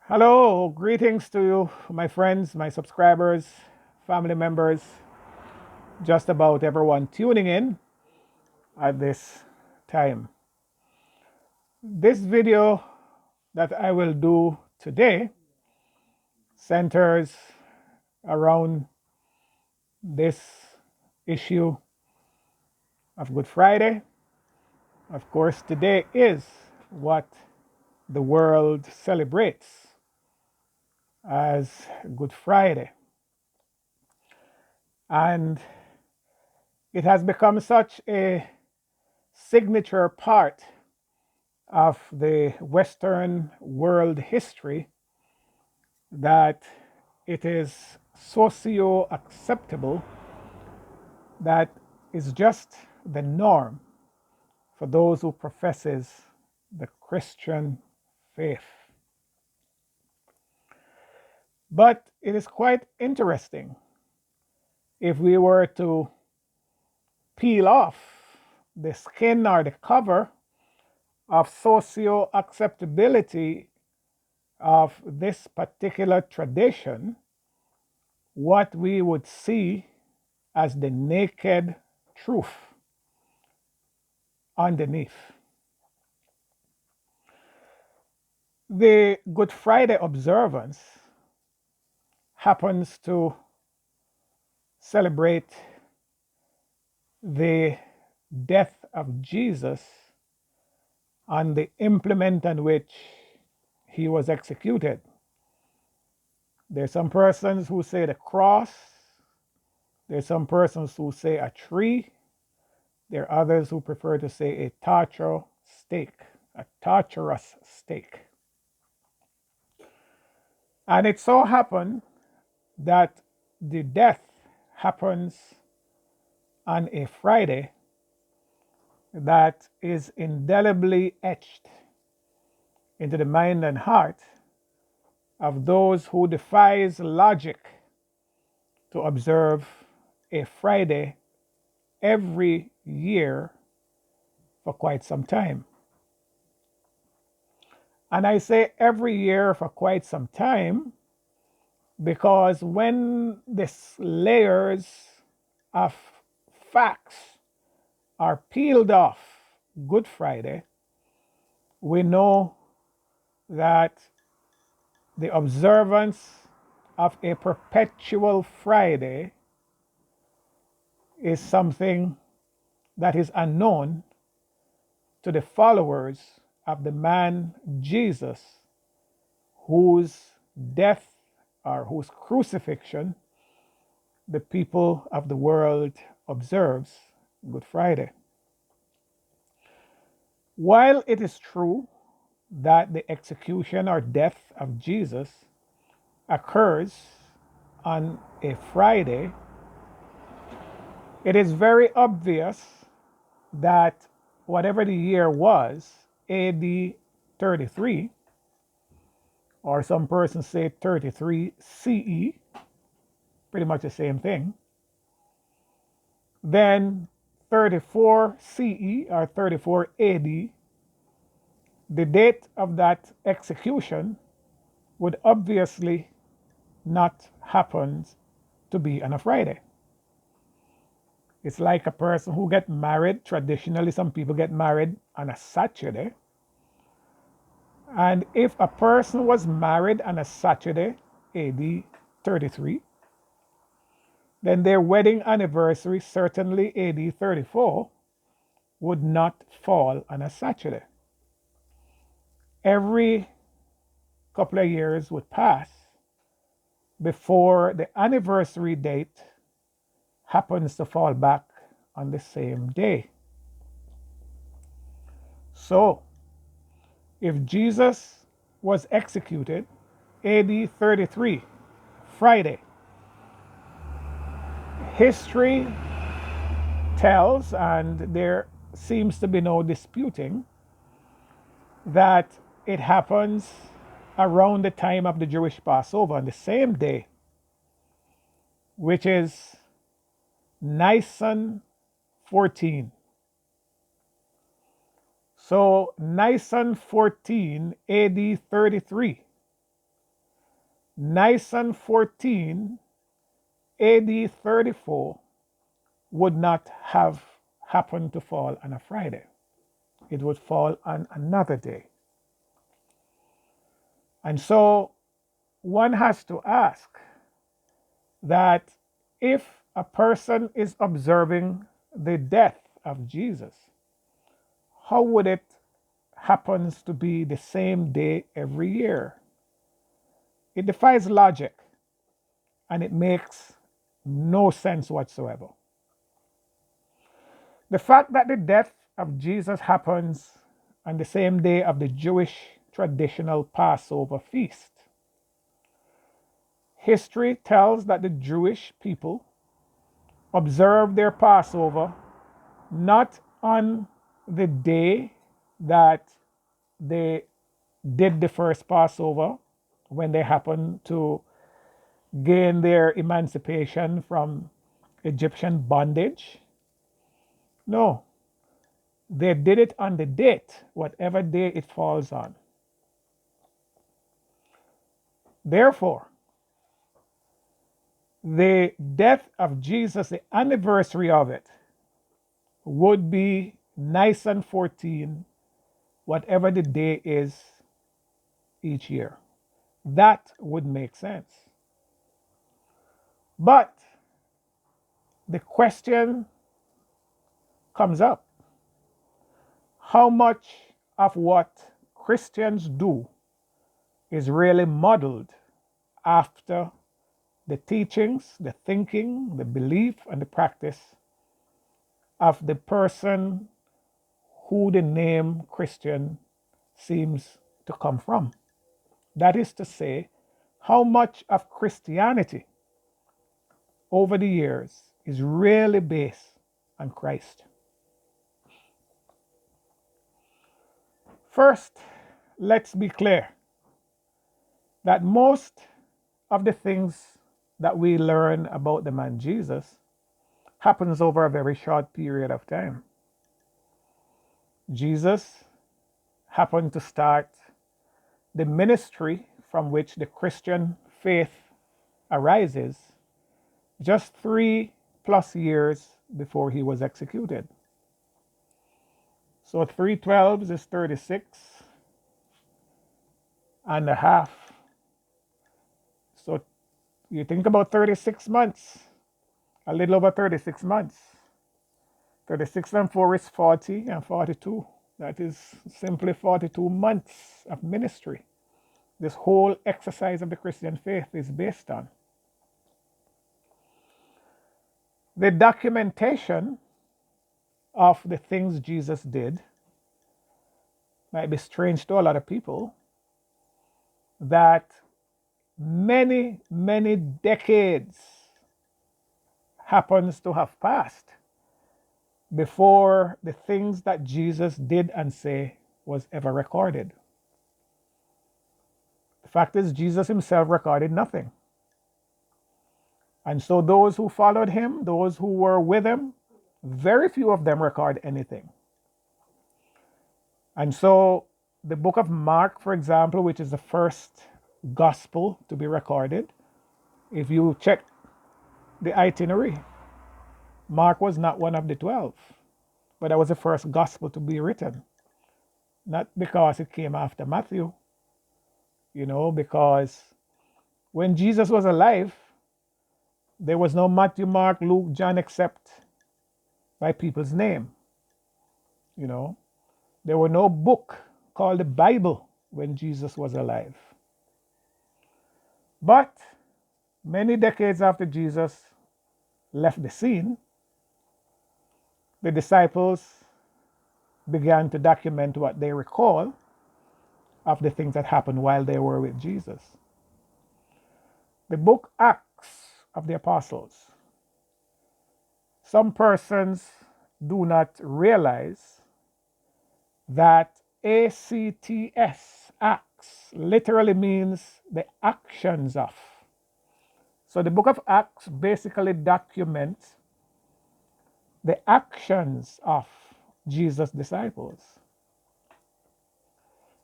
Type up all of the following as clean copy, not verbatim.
Hello, greetings to you, my friends, my subscribers, family members, just about everyone tuning in at this time. This video that I will do today centers around this issue of Good Friday. Of course, today is what the world celebrates as Good Friday. And it has become such a signature part of the Western world history that it is socio acceptable, that is just the norm for those who professes the Christian faith. But it is quite interesting if we were to peel off the skin or the cover of socio acceptability of this particular tradition, what we would see as the naked truth underneath. The Good Friday observance happens to celebrate the death of Jesus and the implement on which he was executed. There's some persons who say the cross, there's some persons who say a tree, there are others who prefer to say a torturous stake. And it so happened that the death happens on a Friday that is indelibly etched into the mind and heart of those who defies logic to observe a Friday every year for quite some time. And I say every year for quite some time because when the layers of facts are peeled off Good Friday, we know that the observance of a perpetual Friday is something that is unknown to the followers of the man Jesus, whose death or whose crucifixion the people of the world observes Good Friday. While it is true that the execution or death of Jesus occurs on a Friday, it is very obvious that whatever the year was, AD 33, or some persons say 33 CE, pretty much the same thing, then 34 CE or 34 AD, the date of that execution would obviously not happen to be on a Friday. It's like a person who get married. Traditionally, some people get married on a Saturday. And if a person was married on a Saturday, AD 33, then their wedding anniversary, certainly AD 34, would not fall on a Saturday. Every couple of years would pass before the anniversary date happens to fall back on the same day. So, if Jesus was executed AD 33, Friday, history tells, and there seems to be no disputing, that it happens around the time of the Jewish Passover on the same day, which is Nisan 14. So Nisan 14 AD 33 Nisan 14, AD 34 would not have happened to fall on a Friday. It would fall on another day. And so one has to ask that if a person is observing the death of Jesus, how would it happens to be the same day every year? It defies logic and it makes no sense whatsoever. The fact that the death of Jesus happens on the same day of the Jewish traditional Passover feast. History tells that the Jewish people observed their Passover not on the day that they did the first Passover, when they happened to gain their emancipation from Egyptian bondage. No, they did it on the date, whatever day it falls on. Therefore, the death of Jesus, the anniversary of it, would be Nisan 14, whatever the day is each year. That would make sense. But the question comes up, how much of what Christians do is really modeled after the teachings, the thinking, the belief, and the practice of the person who the name Christian seems to come from? That is to say, how much of Christianity over the years is really based on Christ. First, let's be clear that most of the things that we learn about the man Jesus happens over a very short period of time. Jesus happened to start the ministry from which the Christian faith arises just 3+ years before he was executed. So 3 12 is 36.5. So you think about 36 months, a little over 36 months. 36 and 4 is 40 and 42. That is simply 42 months of ministry. This whole exercise of the Christian faith is based on. The documentation of the things Jesus did might be strange to a lot of people, that many, many decades happens to have passed before the things that Jesus did and say was ever recorded. The fact is, Jesus himself recorded nothing. And so those who followed him, those who were with him, very few of them record anything. And so the book of Mark, for example, which is the first gospel to be recorded, if you check the itinerary, Mark was not one of the 12, but that was the first gospel to be written. Not because it came after Matthew, because when Jesus was alive, there was no Matthew, Mark, Luke, John, except by people's name. There were no book called the Bible when Jesus was alive. But many decades after Jesus left the scene, the disciples began to document what they recall of the things that happened while they were with Jesus. The book Acts of the Apostles. Some persons do not realize that ACTS, Acts, literally means the actions of. So the book of Acts basically documents the actions of Jesus' disciples.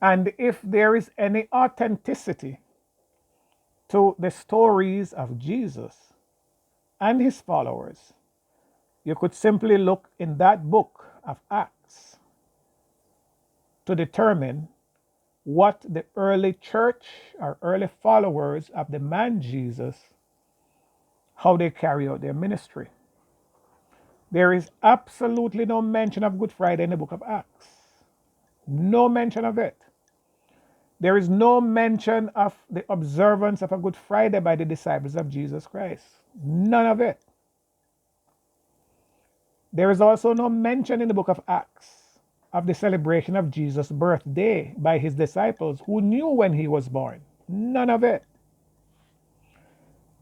And if there is any authenticity to the stories of Jesus and his followers, you could simply look in that book of Acts to determine what the early church or early followers of the man Jesus, how they carry out their ministry. There is absolutely no mention of Good Friday in the book of Acts. No mention of it. There is no mention of the observance of a Good Friday by the disciples of Jesus Christ. None of it. There is also no mention in the book of Acts of the celebration of Jesus' birthday by his disciples who knew when he was born. None of it.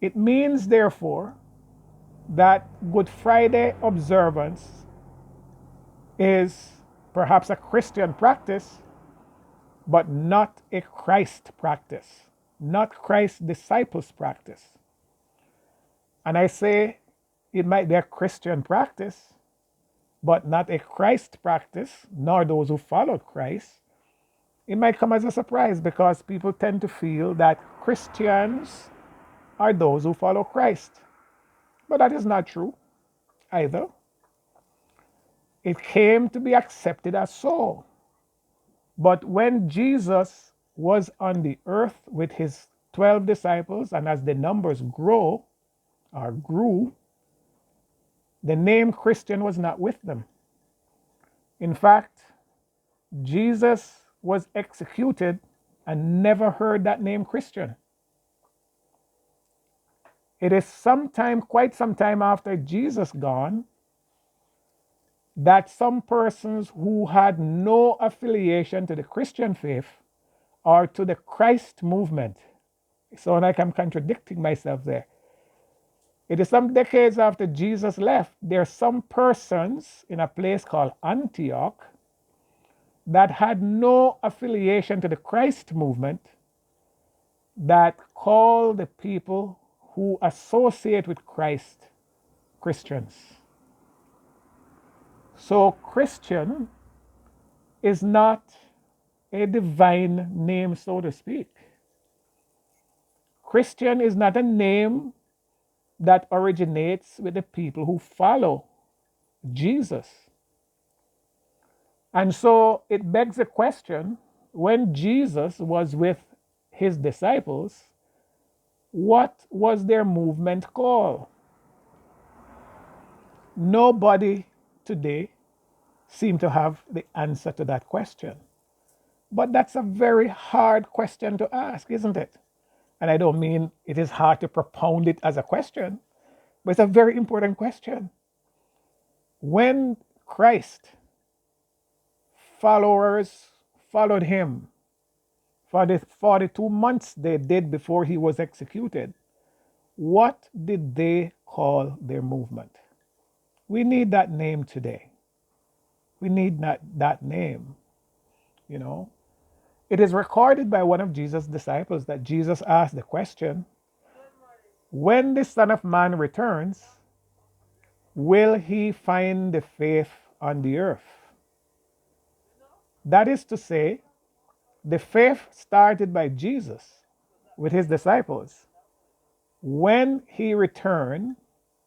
It means, therefore, that Good Friday observance is perhaps a Christian practice, but not a Christ practice, not Christ's disciples' practice. And I say it might be a Christian practice, but not a Christ practice, nor those who followed Christ. It might come as a surprise because people tend to feel that Christians are those who follow Christ. But that is not true either. It came to be accepted as so. But when Jesus was on the earth with his 12 disciples, and as the numbers grew, the name Christian was not with them. In fact, Jesus was executed and never heard that name Christian. It is quite some time after Jesus gone, that some persons who had no affiliation to the Christian faith or to the Christ movement, so like I'm contradicting myself there. It is some decades after Jesus left, there are some persons in a place called Antioch that had no affiliation to the Christ movement that call the people who associate with Christ Christians. So Christian is not a divine name, so to speak. Christian is not a name that originates with the people who follow Jesus. And so it begs the question, when Jesus was with his disciples, what was their movement called? Nobody today seems to have the answer to that question. But that's a very hard question to ask, isn't it? And I don't mean it is hard to propound it as a question, but it's a very important question. When Christ followers followed him for the 42 months they did before he was executed, what did they call their movement? We need that name today. We need that name, you know. It is recorded by one of Jesus' disciples that Jesus asked the question, when the Son of Man returns, will he find the faith on the earth? That is to say, the faith started by Jesus with his disciples. When he returns,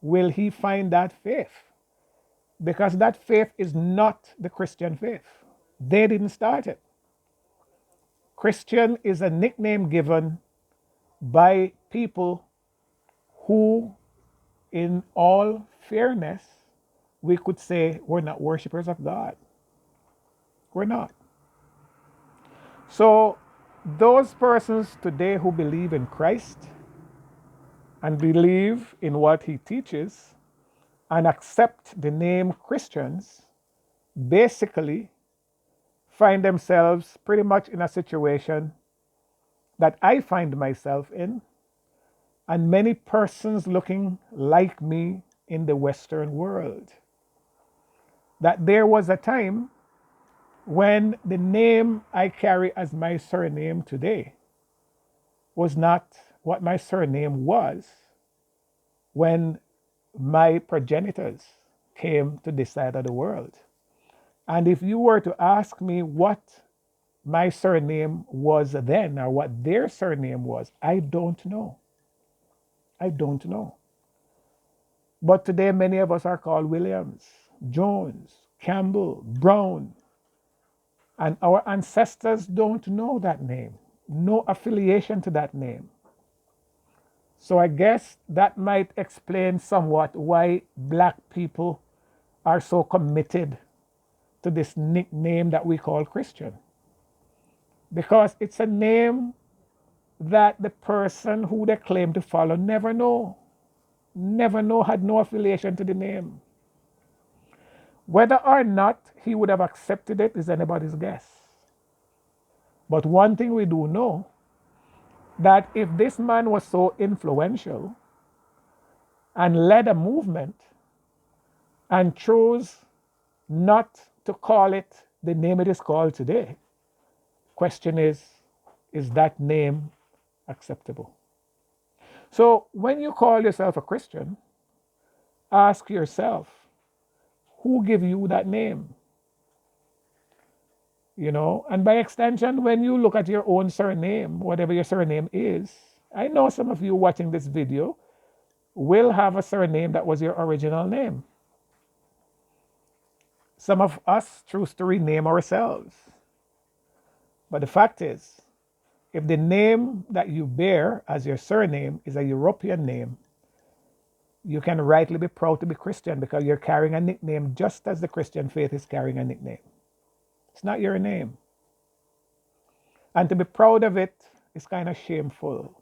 will he find that faith? Because that faith is not the Christian faith. They didn't start it. Christian is a nickname given by people who, in all fairness, we could say we're not worshipers of God. We're not. So those persons today who believe in Christ and believe in what he teaches and accept the name Christians basically find themselves pretty much in a situation that I find myself in, and many persons looking like me in the Western world. That there was a time when the name I carry as my surname today was not what my surname was when my progenitors came to this side of the world. And if you were to ask me what my surname was then or what their surname was, I don't know. I don't know. But today, many of us are called Williams, Jones, Campbell, Brown, and our ancestors don't know that name, no affiliation to that name. So I guess that might explain somewhat why black people are so committed to this nickname that we call Christian. Because it's a name that the person who they claim to follow never know, had no affiliation to the name. Whether or not he would have accepted it is anybody's guess. But one thing we do know, that if this man was so influential and led a movement and chose not to call it the name it is called today, question is that name acceptable? So when you call yourself a Christian, ask yourself, who gave you that name? You know, and by extension, when you look at your own surname, whatever your surname is, I know some of you watching this video will have a surname that was your original name. Some of us choose to rename ourselves. But the fact is, if the name that you bear as your surname is a European name, you can rightly be proud to be Christian because you're carrying a nickname just as the Christian faith is carrying a nickname. It's not your name. And to be proud of it is kind of shameful.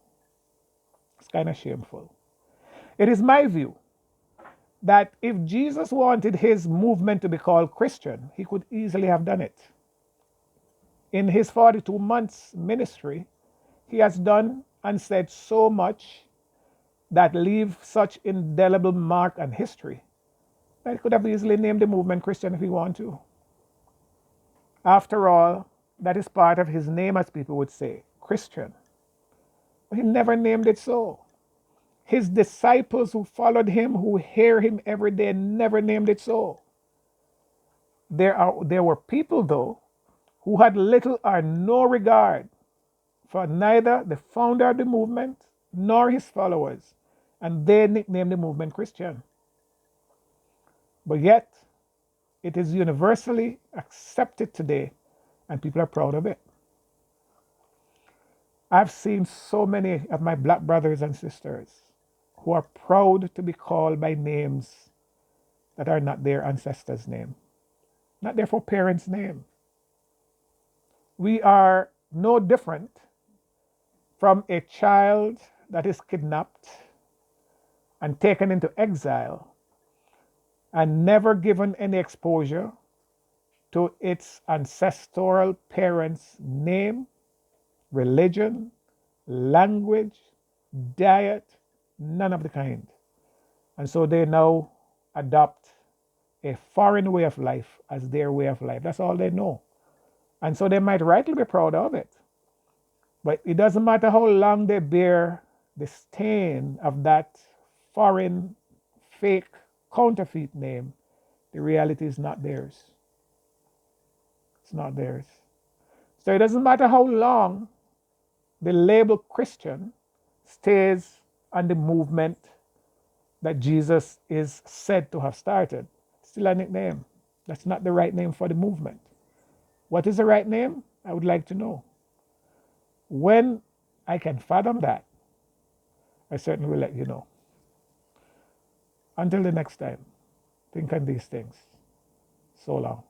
It's kind of shameful. It is my view that if Jesus wanted his movement to be called Christian, he could easily have done it. In his 42 months ministry, he has done and said so much that leave such indelible mark and history that he could have easily named the movement Christian if he wanted to. After all, that is part of his name, as people would say, Christian. But he never named it so. His disciples who followed him, who hear him every day, never named it so. There were people, though, who had little or no regard for neither the founder of the movement nor his followers, and they nicknamed the movement Christian. But yet, it is universally accepted today, and people are proud of it. I've seen so many of my black brothers and sisters who are proud to be called by names that are not their ancestors' name, not their foreparents' name. We are no different from a child that is kidnapped and taken into exile and never given any exposure to its ancestral parents' name, religion, language, diet, none of the kind. And so they now adopt a foreign way of life as their way of life. That's all they know. And so they might rightly be proud of it. But it doesn't matter how long they bear the stain of that foreign, fake, counterfeit name, the reality is not theirs. It's not theirs. So it doesn't matter how long the label Christian stays on the movement that Jesus is said to have started. It's still a nickname. That's not the right name for the movement. What is the right name? I would like to know. When I can fathom that, I certainly will let you know. Until the next time, think on these things. So long.